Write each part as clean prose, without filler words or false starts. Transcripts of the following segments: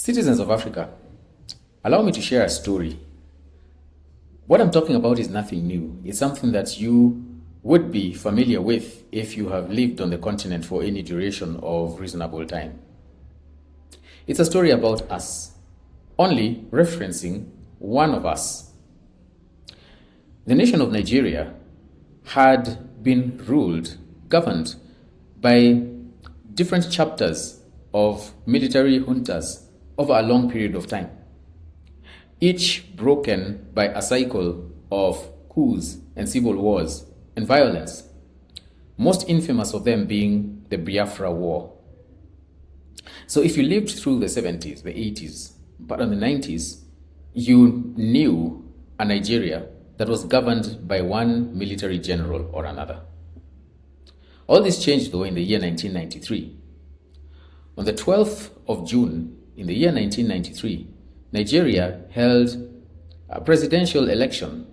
Citizens of Africa, allow me to share a story. What I'm talking about is nothing new. It's something that you would be familiar with if you have lived on the continent for any duration of reasonable time. It's a story about us, only referencing one of us. The nation of Nigeria had been governed by different chapters of military juntas over a long period of time, each broken by a cycle of coups and civil wars and violence, most infamous of them being the Biafra War. So if you lived through the 70s, the 80s, but in the 90s, you knew a Nigeria that was governed by one military general or another. All this changed, though, in the year 1993. On the 12th of June in the year 1993, Nigeria held a presidential election,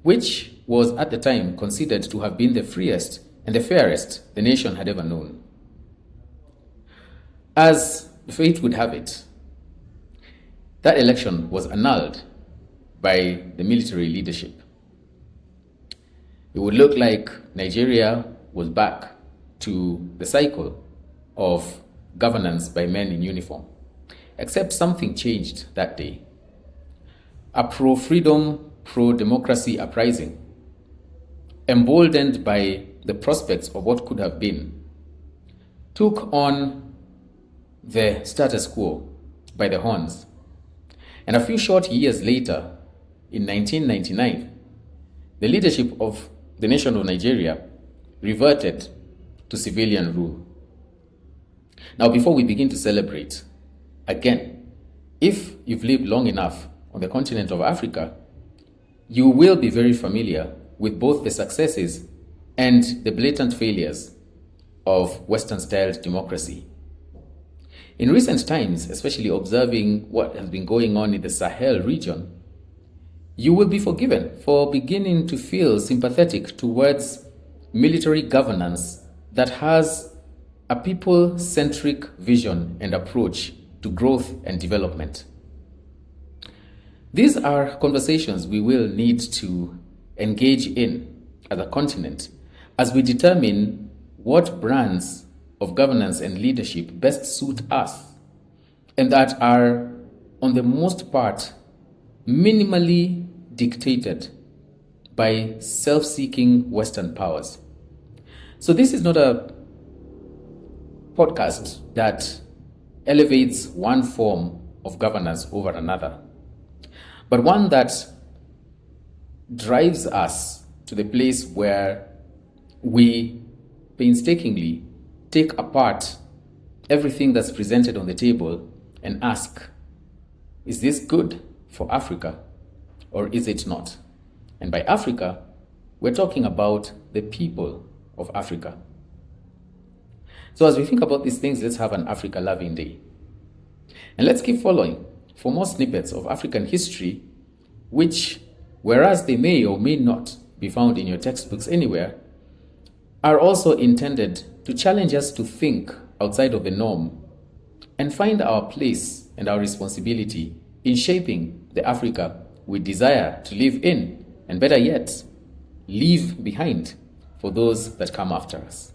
which was at the time considered to have been the freest and the fairest the nation had ever known. As fate would have it, that election was annulled by the military leadership. It would look like Nigeria was back to the cycle of governance by men in uniform, except something changed that day. A pro-freedom, pro-democracy uprising, emboldened by the prospects of what could have been, took on the status quo by the horns. And a few short years later, in 1999, the leadership of the nation of Nigeria reverted to civilian rule. Now, before we begin to celebrate, again, if you've lived long enough on the continent of Africa, you will be very familiar with both the successes and the blatant failures of Western-styled democracy. In recent times, especially observing what has been going on in the Sahel region, you will be forgiven for beginning to feel sympathetic towards military governance that has a people-centric vision and approach to growth and development. These are conversations we will need to engage in as a continent as we determine what brands of governance and leadership best suit us and that are, on the most part, minimally dictated by self-seeking Western powers. So this is not a podcast that elevates one form of governance over another, but one that drives us to the place where we painstakingly take apart everything that's presented on the table and ask, is this good for Africa or is it not? And by Africa, we're talking about the people of Africa. So as we think about these things, let's have an Africa Loving Day. And let's keep following for more snippets of African history, which, whereas they may or may not be found in your textbooks anywhere, are also intended to challenge us to think outside of the norm and find our place and our responsibility in shaping the Africa we desire to live in, and better yet, leave behind for those that come after us.